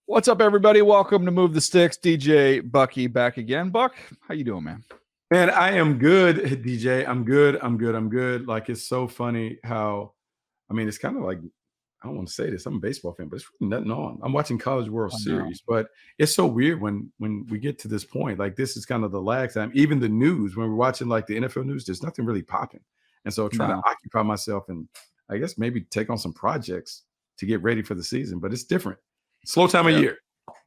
What's up, everybody? Welcome to Move the Sticks. DJ Bucky back again. Buck, how you doing, man? Man, I am good, DJ. I'm good. Like, it's so funny how, it's kind of like, I don't want to say this. I'm a baseball fan, but it's really nothing on. I'm watching College World I know. Series, but it's so weird when we get to this point. Like, this is kind of the lag time. Even the news, when we're watching like the NFL news, there's nothing really popping. And so trying to occupy myself and I guess maybe take on some projects to get ready for the season, but it's different. Slow time of year.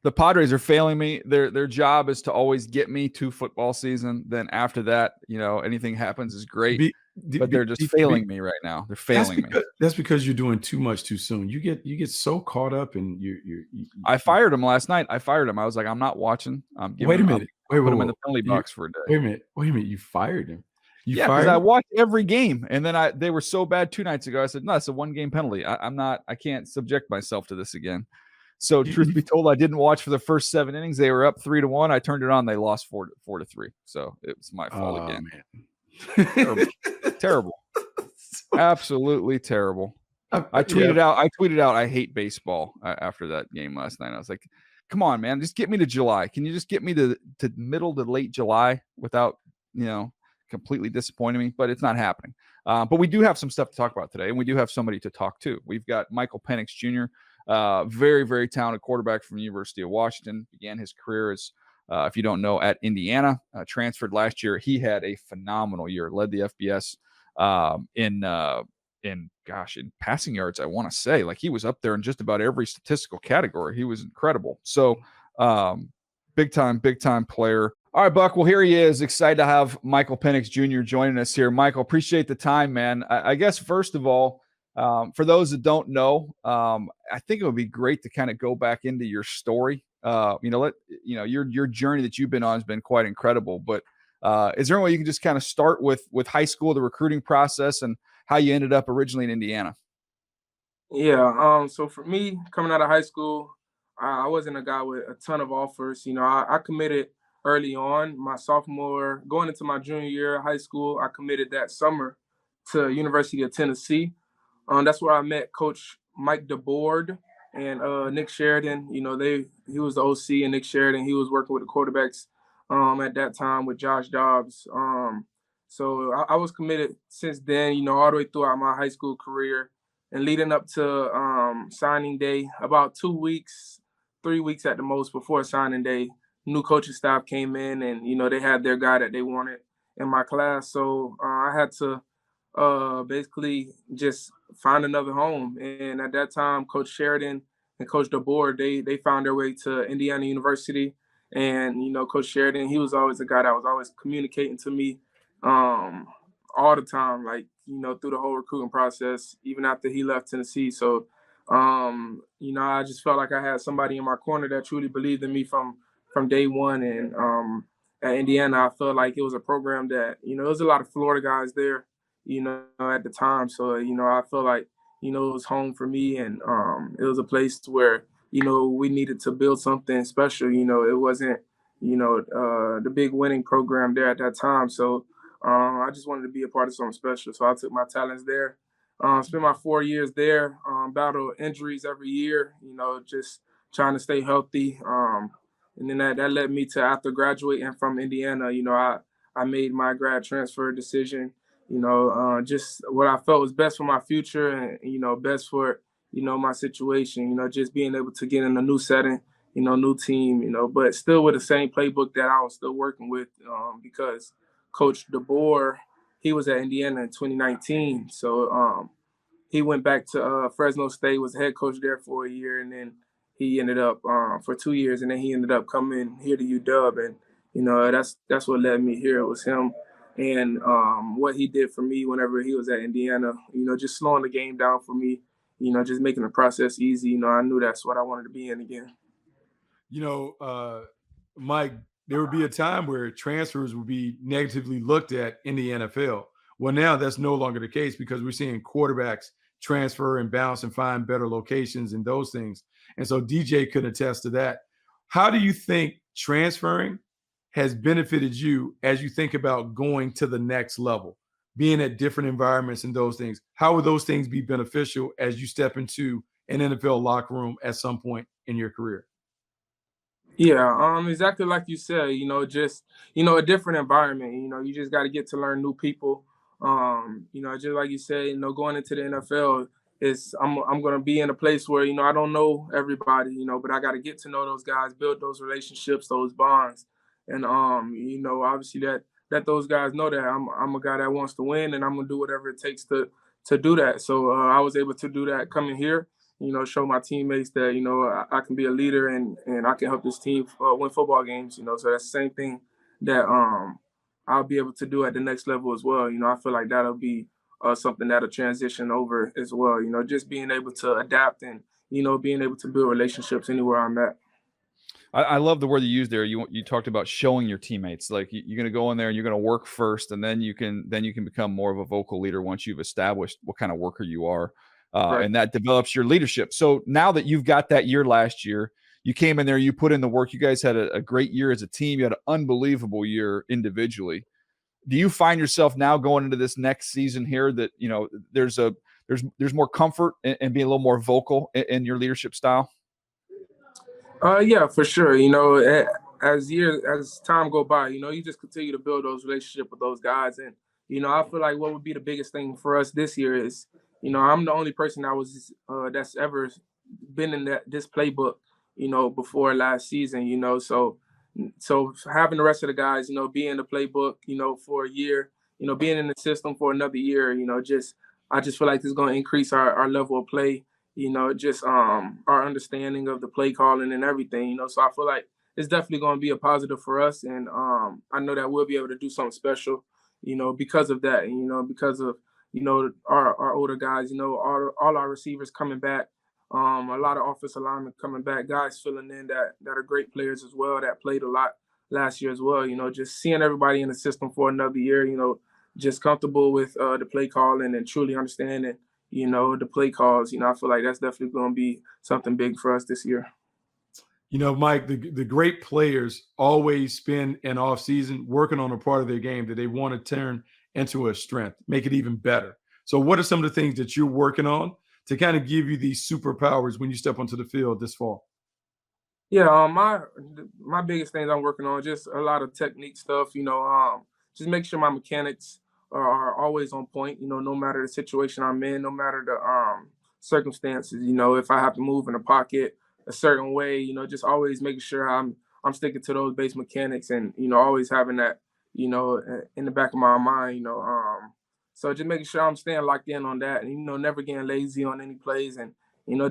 The Padres are failing me. Their job is to always get me to football season. Then after that, anything happens is great. But they're just failing me right now. They're failing me. That's because you're doing too much too soon. You get so caught up and you I fired him last night. I was like, I'm not watching. Wait a minute. Put him in the penalty box for a day. Wait a minute. You fired him. Because I watched every game, and then they were so bad 2 nights ago. I said, no, it's a 1-game penalty. I can't subject myself to this again. So truth be told, I didn't watch for the first 7 innings. They were up 3-1. I turned it on. They lost 4-3. So it was my fault again. Man. Terrible. Absolutely terrible. I tweeted out, I hate baseball after that game last night. I was like, come on, man, just get me to July. Can you just get me to middle to late July without, completely disappointing me? But it's not happening. But we do have some stuff to talk about today, and we do have somebody to talk to. We've got Michael Penix Jr., very, very talented quarterback from the University of Washington. Began his career as, if you don't know, at Indiana. Transferred last year. He had a phenomenal year. Led the FBS in passing yards. I want to say, like, he was up there in just about every statistical category. He was incredible. So, big time player. All right, Buck. Well, here he is. Excited to have Michael Penix Jr. joining us here. Michael, appreciate the time, man. I guess first of all, for those that don't know, I think it would be great to kind of go back into your story. Your journey that you've been on has been quite incredible. But is there any way you can just kind of start with high school, the recruiting process, and how you ended up originally in Indiana? Yeah. So for me, coming out of high school, I wasn't a guy with a ton of offers. I committed early on, my sophomore, going into my junior year of high school. I committed that summer to University of Tennessee. That's where I met Coach Mike DeBoard and Nick Sheridan. He was the OC, and Nick Sheridan, he was working with the quarterbacks at that time with Josh Dobbs. So I was committed since then, all the way throughout my high school career, and leading up to signing day, about 2 weeks, 3 weeks at the most before signing day, new coaching staff came in, and, they had their guy that they wanted in my class. So I had to basically just find another home. And at that time, Coach Sheridan and Coach DeBoard, they found their way to Indiana University. And, Coach Sheridan, he was always a guy that was always communicating to me all the time, like, through the whole recruiting process, even after he left Tennessee. So, I just felt like I had somebody in my corner that truly believed in me from day one. And at Indiana, I felt like it was a program that, there was a lot of Florida guys there, at the time. So, I feel like, it was home for me, and it was a place where, we needed to build something special. It wasn't, the big winning program there at that time. So I just wanted to be a part of something special. So I took my talents there, spent my 4 years there, battled injuries every year, just trying to stay healthy. And then that led me to, after graduating from Indiana, I made my grad transfer decision, just what I felt was best for my future and, best for, my situation, just being able to get in a new setting, new team, but still with the same playbook that I was still working with, because Coach DeBoer, he was at Indiana in 2019. So he went back to Fresno State, was head coach there for a year, and then he ended up for 2 years, and then he ended up coming here to UW, and that's what led me here. It was him and what he did for me whenever he was at Indiana, just slowing the game down for me, just making the process easy. I knew that's what I wanted to be in again. Mike, there would be a time where transfers would be negatively looked at in the NFL. Well, now that's no longer the case because we're seeing quarterbacks transfer and bounce and find better locations and those things. And so DJ could attest to that. How do you think transferring has benefited you as you think about going to the next level, being at different environments and those things? How would those things be beneficial as you step into an NFL locker room at some point in your career? Yeah, exactly like you said, just, a different environment. You just got to get to learn new people. Just like you said, going into the NFL is I'm gonna be in a place where, I don't know everybody, but I got to get to know those guys, build those relationships, those bonds. And obviously that those guys know that I'm a guy that wants to win, and I'm gonna do whatever it takes to do that. So I was able to do that coming here, show my teammates that, I can be a leader, and I can help this team win football games, so that's the same thing that I'll be able to do at the next level as well. I feel like that'll be something that'll transition over as well, just being able to adapt and, being able to build relationships anywhere I'm at. I love the word you used there. You talked about showing your teammates, like you're going to go in there and you're going to work first, and then you can become more of a vocal leader once you've established what kind of worker you are, Right. and that develops your leadership. So now that you've got that year last year, you came in there, you put in the work. You guys had a great year as a team. You had an unbelievable year individually. Do you find yourself now going into this next season here that there's more comfort in being a little more vocal in your leadership style? Yeah, for sure. As time go by, you just continue to build those relationships with those guys, and I feel like what would be the biggest thing for us this year is, I'm the only person that's ever been in this playbook, before last season, so having the rest of the guys, be in the playbook, for a year, being in the system for another year, I just feel like it's going to increase our level of play, just our understanding of the play calling and everything, so I feel like it's definitely going to be a positive for us, and I know that we'll be able to do something special, because of that, because of our older guys, all our receivers coming back, a lot of offensive linemen coming back, guys filling in that are great players as well, that played a lot last year as well, just seeing everybody in the system for another year, just comfortable with the play calling and truly understanding the play calls. I feel like that's definitely going to be something big for us this year. Mike, the great players always spend an off season working on a part of their game that they want to turn into a strength, make it even better. So what are some of the things that you're working on to kind of give you these superpowers when you step onto the field this fall? Yeah, my biggest things I'm working on, just a lot of technique stuff, just make sure my mechanics are always on point, no matter the situation I'm in, no matter the circumstances, if I have to move in a pocket a certain way, just always making sure I'm sticking to those base mechanics, and always having that, in the back of my mind, so just making sure I'm staying locked in on that, and never getting lazy on any plays, and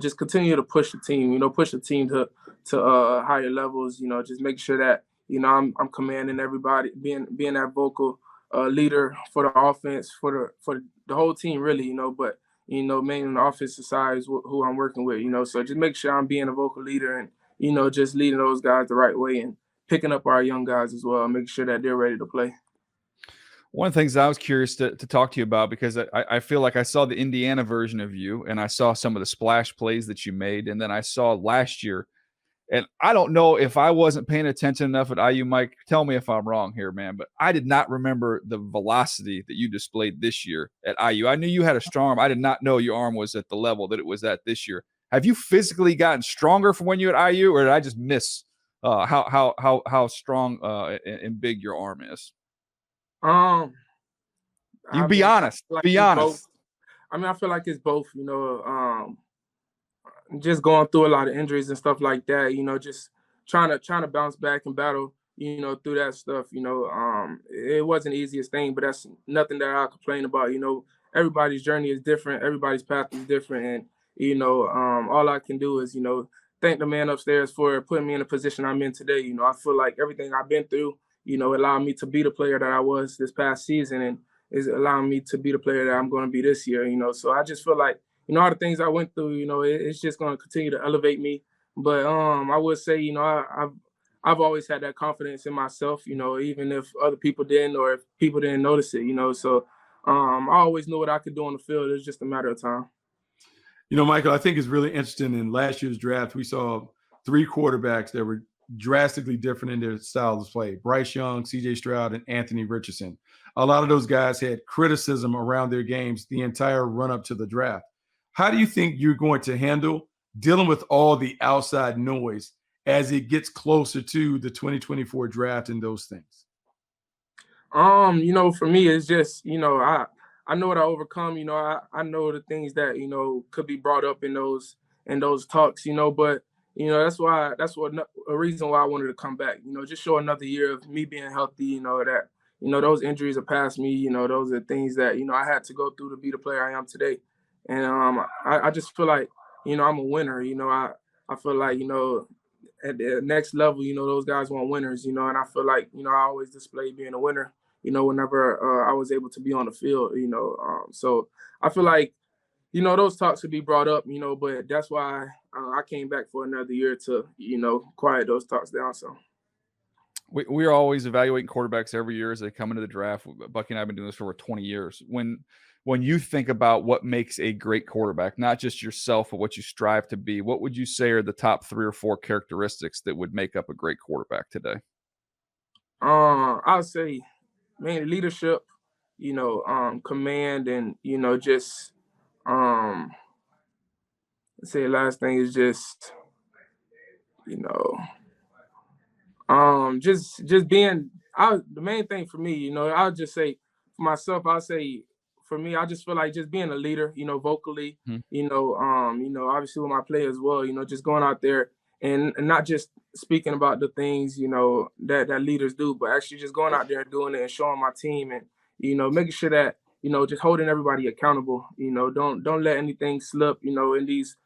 just continue to push the team, push the team to higher levels, just make sure that, I'm commanding everybody, being that vocal leader for the offense, for the whole team really, but mainly on the offensive side is who I'm working with, so just make sure I'm being a vocal leader, and just leading those guys the right way, and picking up our young guys as well, making sure that they're ready to play. One of the things I was curious to talk to you about, because I feel like I saw the Indiana version of you, and I saw some of the splash plays that you made, and then I saw last year, and I don't know if I wasn't paying attention enough at IU, Mike, tell me if I'm wrong here, man, but I did not remember the velocity that you displayed this year at IU. I knew you had a strong arm. I did not know your arm was at the level that it was at this year. Have you physically gotten stronger from when you were at IU, or did I just miss how strong and big your arm is? Um, You I be mean, I honest. feel like Be it's both. honest. I feel like it's both, just going through a lot of injuries and stuff like that, just trying to bounce back and battle, through that stuff, it wasn't the easiest thing, but that's nothing that I complain about, everybody's journey is different, everybody's path is different, and all I can do is, thank the man upstairs for putting me in the position I'm in today. I feel like everything I've been through, allowed me to be the player that I was this past season, and is allowing me to be the player that I'm going to be this year, so I just feel like, all the things I went through, it's just going to continue to elevate me. But I would say, I've always had that confidence in myself, even if other people didn't, or if people didn't notice it, so I always knew what I could do on the field. It's just a matter of time. Michael, I think it's really interesting. In last year's draft, we saw 3 quarterbacks that were drastically different in their style of play: Bryce Young, CJ Stroud, and Anthony Richardson. A lot of those guys had criticism around their games the entire run up to the draft. How do you think you're going to handle dealing with all the outside noise as it gets closer to the 2024 draft and those things? For me, it's just, I know what I overcome. I know the things that could be brought up in those talks. But that's what a reason why I wanted to come back. Just show another year of me being healthy. That those injuries are past me. Those are things that I had to go through to be the player I am today. And I just feel like I'm a winner. I feel like at the next level, those guys want winners. And I feel like I always display being a winner. Whenever I was able to be on the field. So I feel like those talks would be brought up. But that's why I came back for another year to quiet those talks down. So. We are always evaluating quarterbacks every year as they come into the draft. Bucky and I have been doing this for over 20 years. When you think about what makes a great quarterback, not just yourself, but what you strive to be, what would you say are the top 3 or 4 characteristics that would make up a great quarterback today? I would say mainly leadership, command, and just say the last thing is just just being the main thing for me, I'll just say for myself, I'll say for me, I just feel like just being a leader, vocally, obviously with my play as well, just going out there and not just speaking about the things, that leaders do, but actually just going out there and doing it and showing my team and, making sure that, just holding everybody accountable, don't let anything slip, in these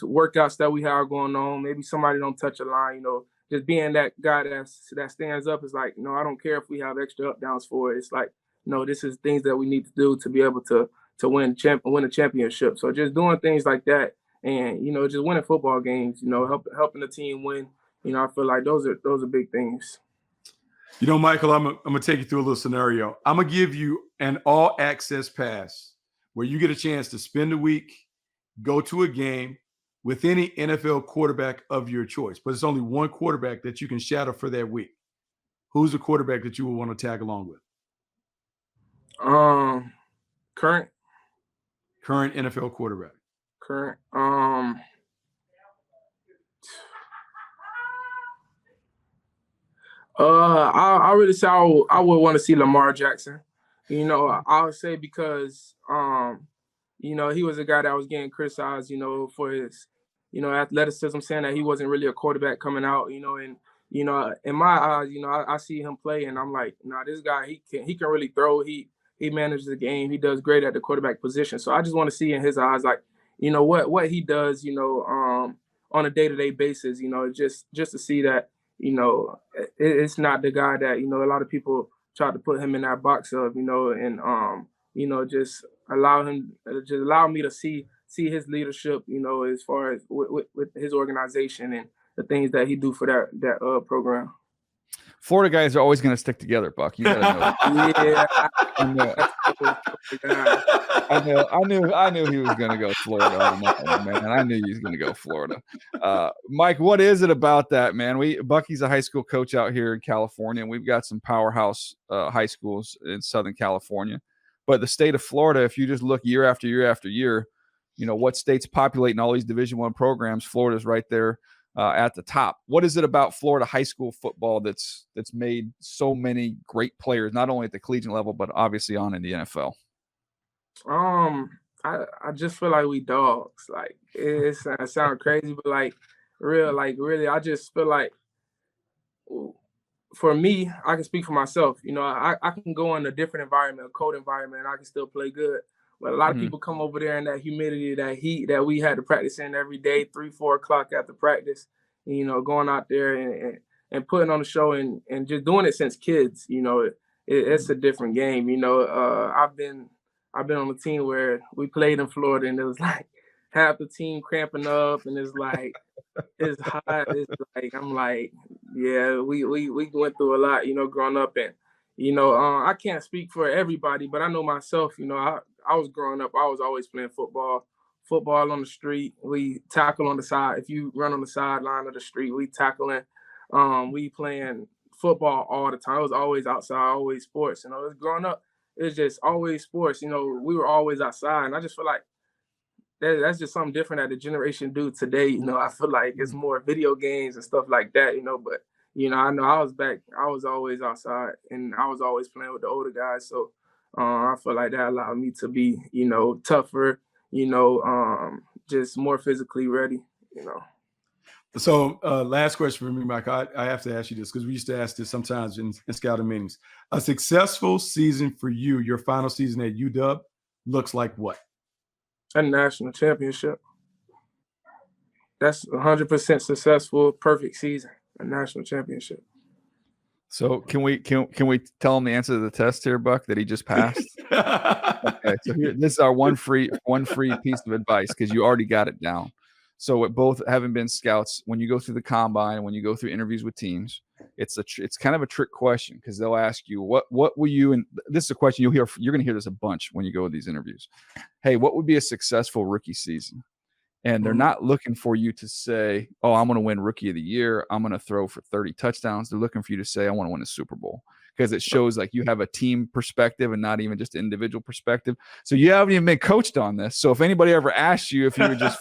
workouts that we have going on. Maybe somebody don't touch a line, just being that guy that stands up is like, I don't care if we have extra up downs for it. It's like, this is things that we need to do to be able to win a championship. So just doing things like that and, just winning football games, helping the team win, I feel like those are big things. Michael, I'm going to take you through a little scenario. I'm going to give you an all access pass where you get a chance to spend a week, go to a game with any NFL quarterback of your choice, but it's only one quarterback that you can shadow for that week. Who's the quarterback that you would want to tag along with? Current NFL quarterback. Current. I really say I would want to see Lamar Jackson. I would say because he was a guy that was getting criticized, for his, athleticism, saying that he wasn't really a quarterback coming out, and in my eyes, I see him play and I'm like, this guy, he can really throw. He manages the game. He does great at the quarterback position. So I just want to see in his eyes, like, what he does, on a day-to-day basis, just to see that, it's not the guy that, a lot of people try to put him in that box of, and, just allow me to see his leadership, as far as with his organization and the things that he do for that program. Florida guys are always going to stick together, Buck. You gotta know. Yeah, I knew he was going to go Florida on that one, man. I knew he was going to go Florida. Mike, what is it about that, man? Bucky's a high school coach out here in California, and we've got some powerhouse high schools in Southern California. But the state of Florida, if you just look year after year after year, what states populating all these Division I programs, Florida's right there at the top. What is it about Florida high school football that's made so many great players, not only at the collegiate level, but obviously on in the NFL? I just feel like we dogs. Like, it sounds crazy, but really, I just feel like, for me, I can speak for myself. I can go in a different environment, a cold environment, and I can still play good. But a lot of people come over there in that humidity, that heat that we had to practice in every day, 3-4 o'clock after practice, going out there and putting on a show and just doing it since kids. It's a different game. I've been on a team where we played in Florida and it was like half the team cramping up and it's like it's hot. It's like I'm like, yeah, we went through a lot, growing up, and I can't speak for everybody, but I know myself. I was growing up, I was always playing football on the street. We tackle on the side. If you run on the sideline of the street, we tackling. We playing football all the time. It was always outside, always sports. Growing up, it's just always sports. We were always outside, and I just feel like that's just something different that the generation do today. I feel like it's more video games and stuff like that. But I know I was always outside and I was always playing with the older guys. So I feel like that allowed me to be, tougher, just more physically ready. So last question for me, Mike. I have to ask you this because we used to ask this sometimes in scouting meetings. A successful season for you, your final season at UW, looks like what? A national championship. That's 100% successful, perfect season. A national championship. So can we tell him the answer to the test here, Buck, that he just passed? Okay, so this is our one free piece of advice because you already got it down. So with both having been scouts, when you go through the combine, when you go through interviews with teams, it's kind of a trick question because they'll ask you what will you, and this is a question you're going to hear this a bunch when you go to these interviews. Hey, what would be a successful rookie season? And they're not looking for you to say, oh, I'm going to win Rookie of the Year. I'm going to throw for 30 touchdowns. They're looking for you to say, I want to win a Super Bowl because it shows like you have a team perspective and not even just individual perspective. So you haven't even been coached on this. So if anybody ever asks you if you were just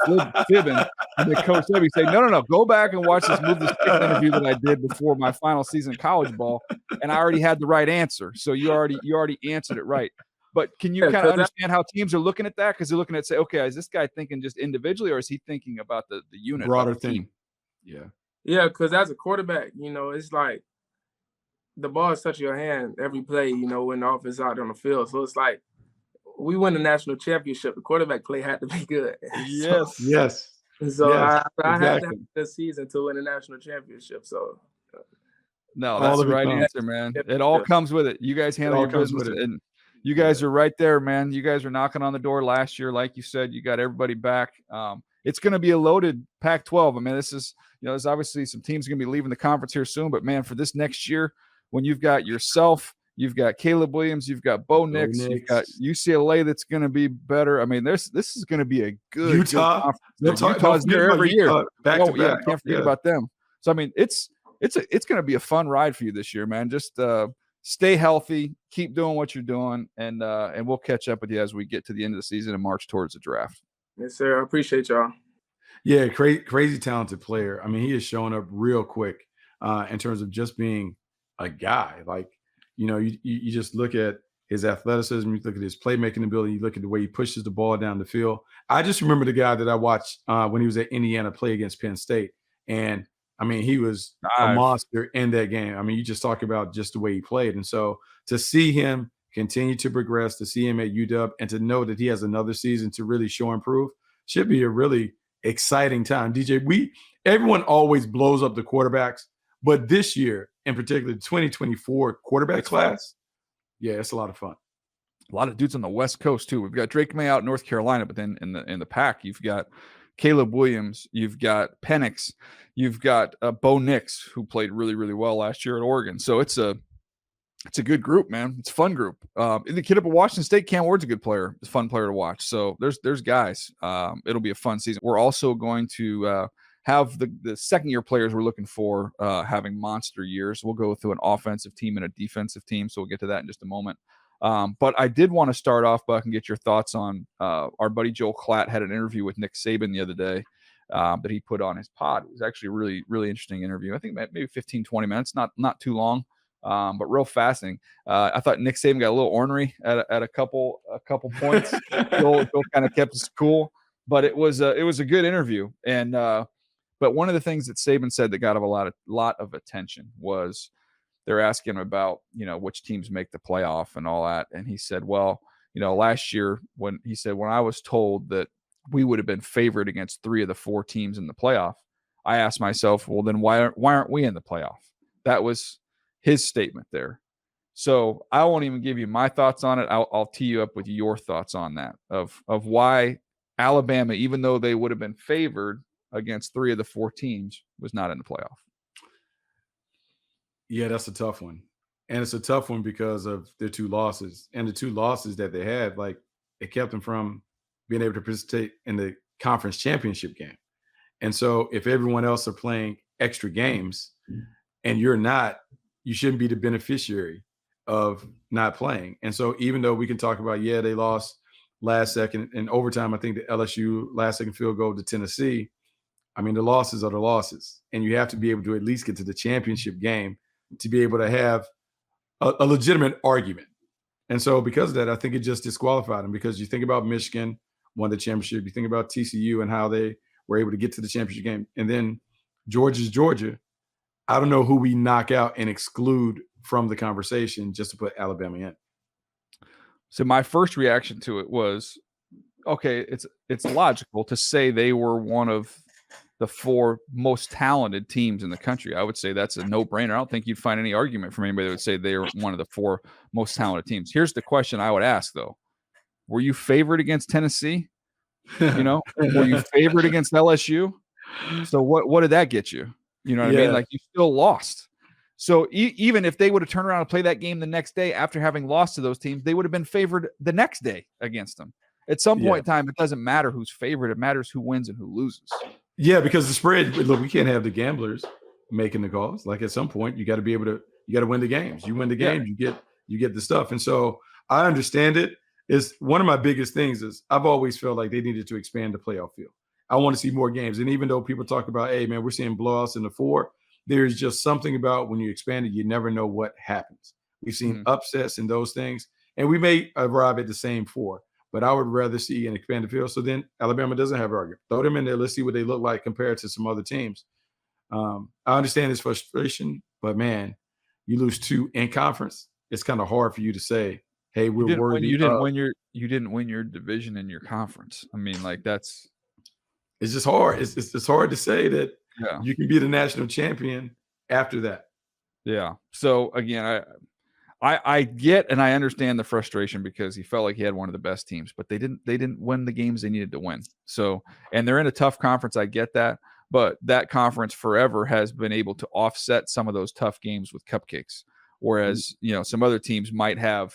fibbing and the coach said, you say, no, go back and watch this Move the Sticks interview that I did before my final season of college ball. And I already had the right answer. So you already answered it right. But can you kind of understand how teams are looking at that? Because they're looking at say, okay, is this guy thinking just individually or is he thinking about the unit? Broader thing. Yeah. Yeah, because as a quarterback, it's like the ball is touching your hand every play, when the offense out on the field. So it's like we win the national championship. The quarterback play had to be good. Yes. So I had to have this season to win the national championship. So no, that's the right answer, man. It all comes with it. You guys handle your business and you guys are right there, man. You guys are knocking on the door last year. Like you said, you got everybody back. It's going to be a loaded Pac-12. I mean, this is, there's obviously some teams going to be leaving the conference here soon. But, man, for this next year, when you've got yourself, you've got Caleb Williams, you've got Bo Nix, you've got UCLA that's going to be better. I mean, this is going to be a good Utah. Utah's there every year. Back to back. Can't forget about them. So, I mean, it's going to be a fun ride for you this year, man. Just stay healthy, keep doing what you're doing, and we'll catch up with you as we get to the end of the season and march towards the draft. Yes, sir. I appreciate y'all. Yeah, crazy talented player. I mean, he is showing up real quick in terms of just being a guy. Like, you just look at his athleticism, you look at his playmaking ability, you look at the way he pushes the ball down the field. I just remember the guy that I watched when he was at Indiana play against Penn State. And I mean, he was a monster in that game. I mean, you just talk about just the way he played. And so to see him continue to progress, to see him at UW, and to know that he has another season to really show and prove should be a really exciting time. DJ, everyone always blows up the quarterbacks, but this year, in particular, the 2024 quarterback class, yeah, it's a lot of fun. A lot of dudes on the West Coast, too. We've got Drake May out in North Carolina, but then in the pack, you've got Caleb Williams, you've got Penix, you've got Bo Nix, who played really, really well last year at Oregon. So it's a good group, man. It's a fun group. The kid up at Washington State, Cam Ward's a good player. It's a fun player to watch. So there's guys. It'll be a fun season. We're also going to have the second-year players we're looking for having monster years. We'll go through an offensive team and a defensive team, so we'll get to that in just a moment. But I did want to start off, Buck, and get your thoughts on our buddy Joel Klatt had an interview with Nick Saban the other day that he put on his pod. It was actually a really, really interesting interview. I think maybe 15, 20 minutes, not too long, but real fascinating. I thought Nick Saban got a little ornery at a couple points. Joel kind of kept his cool, but it was a good interview. And but one of the things that Saban said that got a lot of attention was they're asking him about, which teams make the playoff and all that. And he said, well, last year when I was told that we would have been favored against 3 of the 4 teams in the playoff, I asked myself, well, then why aren't we in the playoff? That was his statement there. So I won't even give you my thoughts on it. I'll tee you up with your thoughts on that of why Alabama, even though they would have been favored against 3 of the 4 teams, was not in the playoff. Yeah, that's a tough one. And it's a tough one because of their 2 losses. And the 2 losses that they had, like, it kept them from being able to participate in the conference championship game. And so if everyone else are playing extra games and you're not, you shouldn't be the beneficiary of not playing. And so even though we can talk about, they lost last second in overtime. I think the LSU last second field goal to Tennessee. I mean, the losses are the losses, and you have to be able to at least get to the championship game to be able to have a legitimate argument. And so because of that, I think it just disqualified him, because you think about Michigan won the championship. You think about TCU and how they were able to get to the championship game. And then Georgia's Georgia. I don't know who we knock out and exclude from the conversation just to put Alabama in. So my first reaction to it was, okay, it's logical to say they were one of the 4 most talented teams in the country. I would say that's a no-brainer. I don't think you'd find any argument from anybody that would say they're one of the 4 most talented teams. Here's the question I would ask, though. Were you favored against Tennessee? Were you favored against LSU? So what did that get you? You know what I mean? Like, you still lost. So even if they would have turned around and played that game the next day after having lost to those teams, they would have been favored the next day against them. At some point in time, it doesn't matter who's favored. It matters who wins and who loses. Yeah, because the spread, look, we can't have the gamblers making the calls. Like, at some point, you got to be able to, you got to win the games. You win the game, you get the stuff. And so I understand it. Is one of my biggest things is I've always felt like they needed to expand the playoff field. I want to see more games. And even though people talk about, hey, man, we're seeing blowouts in the 4, there's just something about when you expand it, you never know what happens. We've seen upsets and those things, and we may arrive at the same 4. But I would rather see an expanded field. So then Alabama doesn't have an argument. Throw them in there. Let's see what they look like compared to some other teams. I understand this frustration, but, man, you lose 2 in conference. It's kind of hard for you to say, hey, we're worthy. You didn't win your division in your conference. I mean, like, it's just hard. It's hard to say that you can be the national champion after that. Yeah. So again, I get and I understand the frustration, because he felt like he had one of the best teams, but they didn't win the games they needed to win. So, and they're in a tough conference. I get that, but that conference forever has been able to offset some of those tough games with cupcakes. Whereas, some other teams might have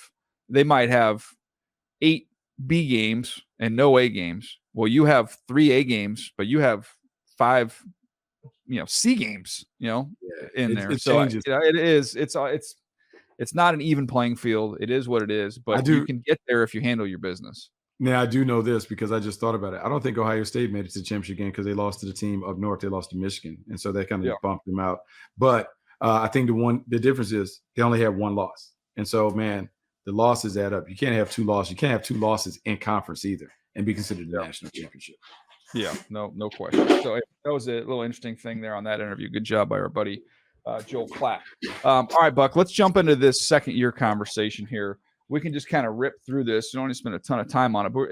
8 B games and no A games. Well, you have 3 A games, but you have 5, C games, in there. It so changes. It's not an even playing field. It is what it is, but you can get there if you handle your business. Now, I do know this because I just thought about it. I don't think Ohio State made it to the championship game because they lost to the team up north. They lost to Michigan, and so that kind of bumped them out. But I think the difference is they only had 1 loss. And so, man, the losses add up. You can't have 2 losses. You can't have 2 losses in conference either and be considered the national championship. Yeah, no question. So that was a little interesting thing there on that interview. Good job by our buddy Joel Klatt. All right, Buck, let's jump into this second-year conversation here. We can just kind of rip through this. We don't need to spend a ton of time on it. But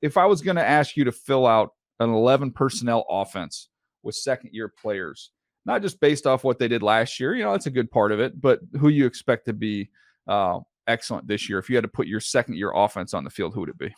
if I was going to ask you to fill out an 11 personnel offense with second-year players, not just based off what they did last year, that's a good part of it, but who you expect to be excellent this year. If you had to put your second-year offense on the field, who would it be?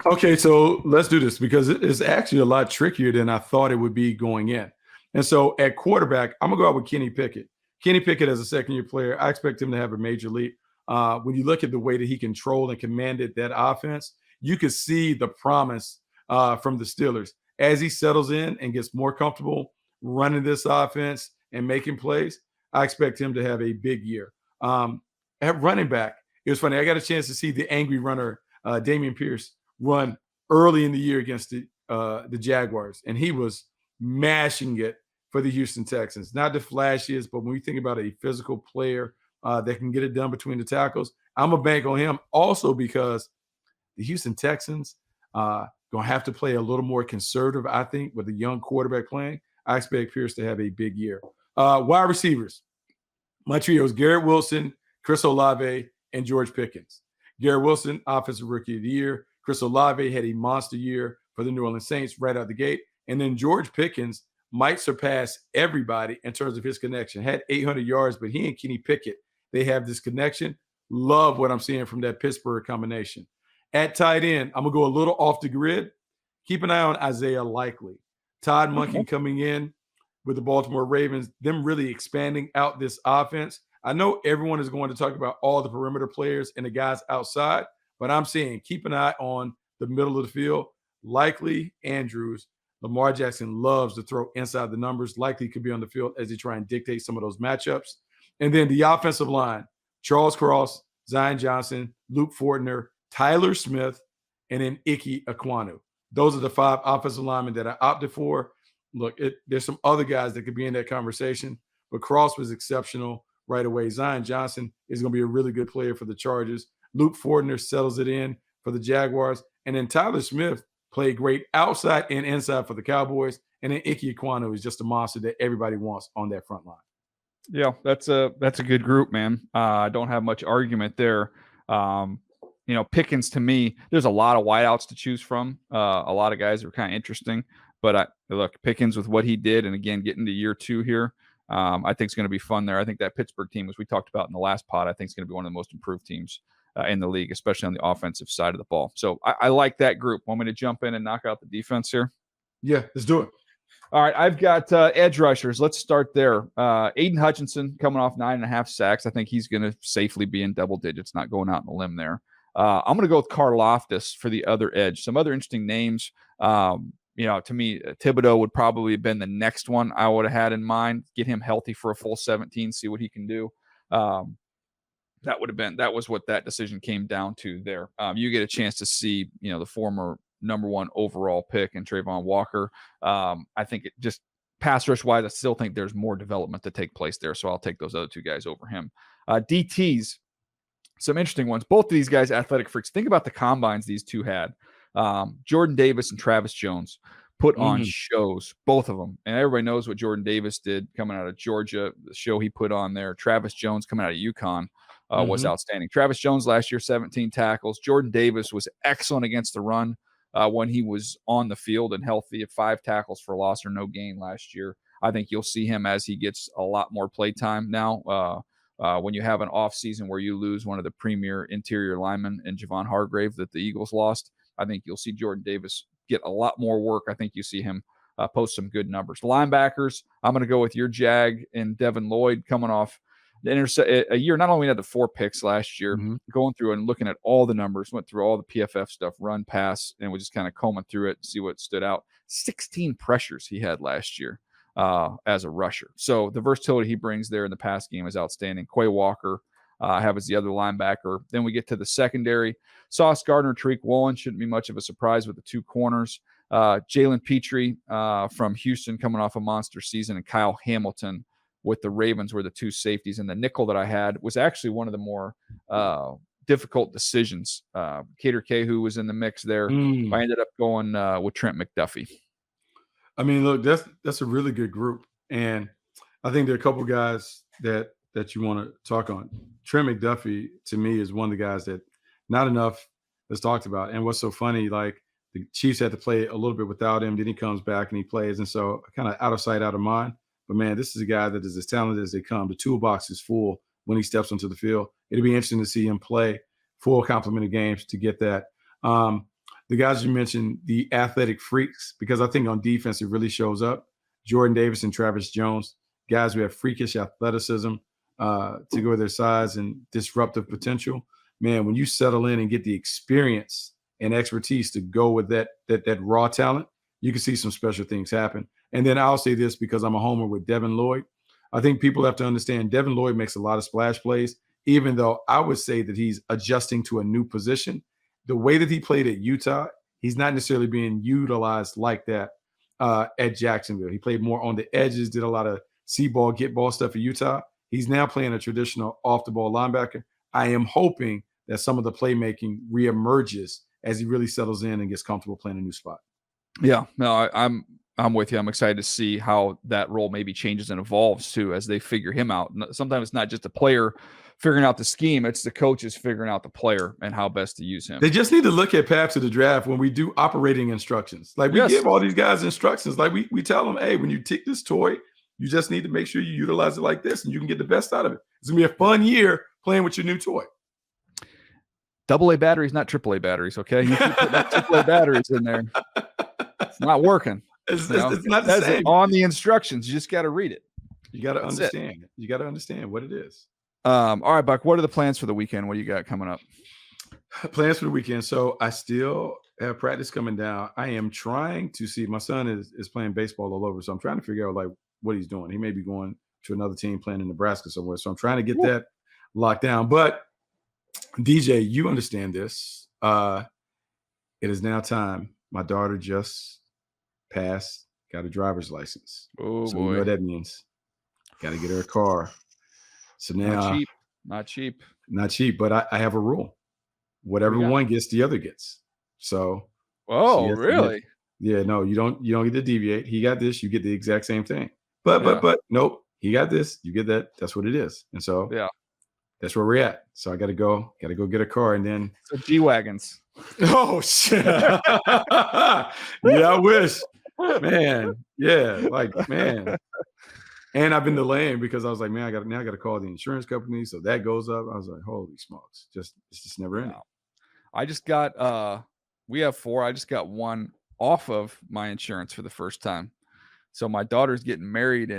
Okay, so let's do this because it is actually a lot trickier than I thought it would be going in. And so at quarterback, I'm going to go out with Kenny Pickett. Kenny Pickett as a second-year player, I expect him to have a major leap. When you look at the way that he controlled and commanded that offense, you could see the promise from the Steelers. As he settles in and gets more comfortable running this offense and making plays, I expect him to have a big year. At running back, it was funny. I got a chance to see the angry runner, Dameon Pierce, run early in the year against the Jaguars, and he was mashing it for the Houston Texans. Not the flashiest, but when we think about a physical player that can get it done between the tackles, I'm a bank on him also because the Houston Texans going to have to play a little more conservative, I think, with a young quarterback playing. I expect Pierce to have a big year. Wide receivers, my trio is Garrett Wilson, Chris Olave, and George Pickens. Garrett Wilson, Offensive Rookie of the Year. Chris Olave had a monster year for the New Orleans Saints right out the gate. And then George Pickens might surpass everybody in terms of his connection. Had 800 yards, but he and Kenny Pickett, they have this connection. Love what I'm seeing from that Pittsburgh combination. At tight end, I'm going to go a little off the grid. Keep an eye on Isaiah Likely. Todd Monken coming in with the Baltimore Ravens, them really expanding out this offense. I know everyone is going to talk about all the perimeter players and the guys outside, but I'm saying keep an eye on the middle of the field. Likely, Andrews. Lamar Jackson loves to throw inside the numbers. Likely could be on the field as they try and dictate some of those matchups. And then the offensive line, Charles Cross, Zion Johnson, Luke Fortner, Tyler Smith, and then Ike Ekwonu. Those are the 5 offensive linemen that I opted for. Look, there's some other guys that could be in that conversation, but Cross was exceptional right away. Zion Johnson is going to be a really good player for the Chargers. Luke Fortner settles it in for the Jaguars. And then Tyler Smith played great outside and inside for the Cowboys. And then Ike Ekwonu is just a monster that everybody wants on that front line. Yeah, that's a good group, man. I don't have much argument there. Pickens, to me, there's a lot of wideouts to choose from. A lot of guys that are kind of interesting. But look, Pickens with what he did, and again, getting to year 2 here, I think it's going to be fun there. I think that Pittsburgh team, as we talked about in the last pod, I think is going to be one of the most improved teams in the league, especially on the offensive side of the ball. So I like that group. Want me to jump in and knock out the defense here? Yeah, let's do it. All right, I've got edge rushers. Let's start there. Aiden Hutchinson coming off 9.5 sacks. I think he's going to safely be in double digits, not going out on a limb there. I'm going to go with Karlaftis for the other edge. Some other interesting names. To me, Thibodeau would probably have been the next one I would have had in mind. Get him healthy for a full 17, see what he can do. That was what that decision came down to there. You get a chance to see, the former number 1 overall pick and Trayvon Walker. I think it just pass rush wise, I still think there's more development to take place there. So I'll take those other 2 guys over him. DTs, some interesting ones. Both of these guys, athletic freaks. Think about the combines these 2 had. Jordan Davis and Travis Jones put on shows, both of them. And everybody knows what Jordan Davis did coming out of Georgia, the show he put on there. Travis Jones coming out of UConn was outstanding. Travis Jones last year, 17 tackles. Jordan Davis was excellent against the run when he was on the field and healthy at 5 tackles for loss or no gain last year. I think you'll see him as he gets a lot more play time now. When you have an off season where you lose one of the premier interior linemen in Javon Hargrave that the Eagles lost, I think you'll see Jordan Davis get a lot more work. I think you see him post some good numbers. Linebackers, I'm going to go with your Jag and Devin Lloyd coming off a year. Not only had the 4 picks last year, going through and looking at all the numbers, went through all the PFF stuff, run, pass, and was just kind of combing through it, see what stood out. 16 pressures he had last year as a rusher. So the versatility he brings there in the pass game is outstanding. Quay Walker I have as the other linebacker. Then we get to the secondary. Sauce Gardner, Tariq Woolen shouldn't be much of a surprise with the 2 corners. Jalen Petrie from Houston coming off a monster season, and Kyle Hamilton with the Ravens were the 2 safeties. And the nickel that I had was actually one of the more difficult decisions. Cater Cahu was in the mix there. I ended up going with Trent McDuffie. I mean, look, that's a really good group. And I think there are a couple guys that you want to talk on. Trent McDuffie, to me, is one of the guys that not enough is talked about. And what's so funny, like the Chiefs had to play a little bit without him. Then he comes back and he plays. And so kind of out of sight, out of mind. But, man, this is a guy that is as talented as they come. The toolbox is full when he steps onto the field. It'll be interesting to see him play full complement of games to get that. The guys you mentioned, the athletic freaks, because I think on defense it really shows up. Jordan Davis and Travis Jones, guys who have freakish athleticism to go with their size and disruptive potential. Man, when you settle in and get the experience and expertise to go with that raw talent, you can see some special things happen. And then I'll say this because I'm a homer with Devin Lloyd. I think people have to understand Devin Lloyd makes a lot of splash plays, even though I would say that he's adjusting to a new position. The way that he played at Utah, he's not necessarily being utilized like that at Jacksonville. He played more on the edges, did a lot of see ball, get ball stuff at Utah. He's now playing a traditional off-the-ball linebacker. I am hoping that some of the playmaking reemerges as he really settles in and gets comfortable playing a new spot. Yeah, no, I'm with you. I'm excited to see how that role maybe changes and evolves too as they figure him out. Sometimes it's not just the player figuring out the scheme, it's the coaches figuring out the player and how best to use him. They just need to look at paths to the draft when we do operating instructions. Like we give all these guys instructions. Like we tell them, hey, when you take this toy, you just need to make sure you utilize it like this and you can get the best out of it. It's going to be a fun year playing with your new toy. AA batteries, not AAA batteries, okay? You keep putting that AAA batteries in there. It's not working. It's not the same. On the instructions. You just got to read it. You got to understand. You got to understand what it is. All right, Buck, what are the plans for the weekend? What do you got coming up? Plans for the weekend. So I still have practice coming down. I am trying to see, my son is playing baseball all over. So I'm trying to figure out like what he's doing. He may be going to another team playing in Nebraska somewhere. So I'm trying to get that locked down. But DJ, you understand this. it is now time. My daughter just passed, got a driver's license. Oh, so you know boy. what that means. Got to get her a car. So now, Not cheap. Not cheap, but I have a rule. Whatever one gets, the other gets. So, oh, really? No, you don't get to deviate. He got this, you get the exact same thing. But nope, he got this, you get that. That's what it is. And so, that's where we're at. So I got to go get a car, and then G-Wagons. Oh shit! Yeah, I wish, man. Yeah, like man. And I've been delaying because I was like, man, I got to call the insurance company, so that goes up. I was like, holy smokes, it's just never ending. I just got we have 4. I just got one off of my insurance for the first time. So my daughter's getting married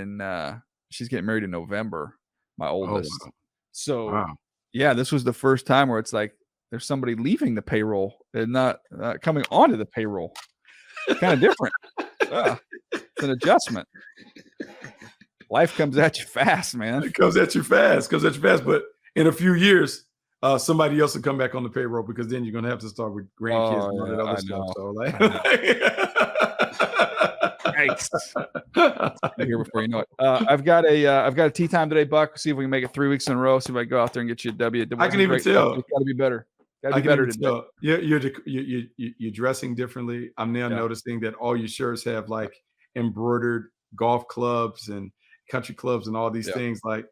she's getting married in November, my oldest. Oh, wow. So yeah, this was the first time where it's like there's somebody leaving the payroll and not coming onto the payroll. It's kind of different. It's an adjustment. Life comes at you fast, man. It comes at you fast. But in a few years, somebody else will come back on the payroll, because then you're going to have to start with grandkids and all that other stuff. So Here before you know it. I've got a tea time today, Buck. See if we can make it 3 weeks in a row. See if I can go out there and get you a W. I can even tell. It's got to be better. Got to be better today. You're dressing differently. I'm now noticing that all your shirts have like embroidered golf clubs and country clubs and all these things. Like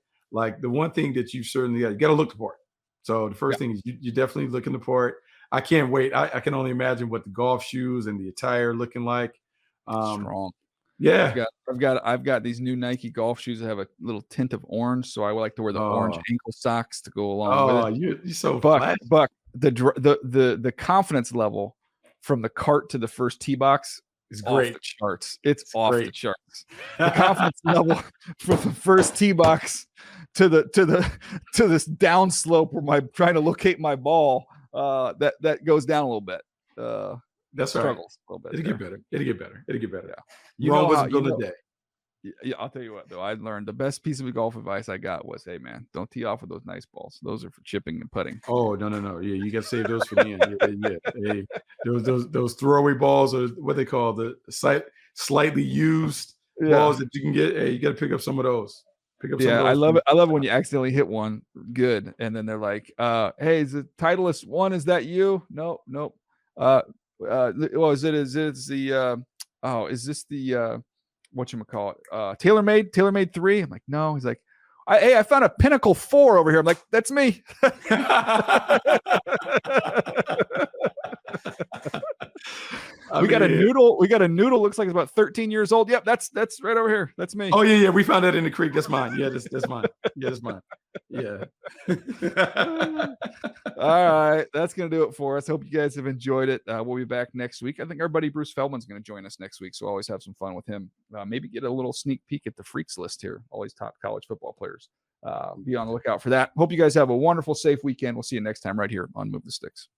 the one thing that you certainly got to look the part. So the first thing is you definitely looking the part. I can't wait. I can only imagine what the golf shoes and the attire looking like. Strong. Yeah, I've got these new Nike golf shoes that have a little tint of orange, so I would like to wear the orange ankle socks to go along with it. You're so Buck. The confidence level from the cart to the first tee box is great. Off the charts. It's off the charts. The confidence level from the first tee box to this down slope where I'm trying to locate my ball, that goes down a little bit. That's struggles a little bit. It'll get better. Yeah. Rome wasn't built a day. Yeah, I'll tell you what though. I learned the best piece of golf advice I got was, hey man, don't tee off with those nice balls. Those are for chipping and putting. Oh no. Yeah, you got to save those for the end. Hey, those throwaway balls are what they call the slightly used balls that you can get. Hey, you got to pick up some of those. I love it. I love it when you accidentally hit one good, and then they're like, "Hey, is the Titleist one? Is that you? Nope. Is this the whatchamacallit? TaylorMade 3? I'm like, no. He's like, I found a Pinnacle 4 over here. I'm like, that's me. We got a noodle. Looks like it's about 13 years old. Yep, that's right over here. That's me. Oh yeah. We found that in the creek. That's mine. Yeah, that's mine. Yeah, that's mine. Yeah. All right, that's gonna do it for us. Hope you guys have enjoyed it. We'll be back next week. I think our buddy Bruce Feldman's gonna join us next week, so always have some fun with him. Maybe get a little sneak peek at the freaks list here. All these top college football players. Be on the lookout for that. Hope you guys have a wonderful, safe weekend. We'll see you next time right here on Move the Sticks.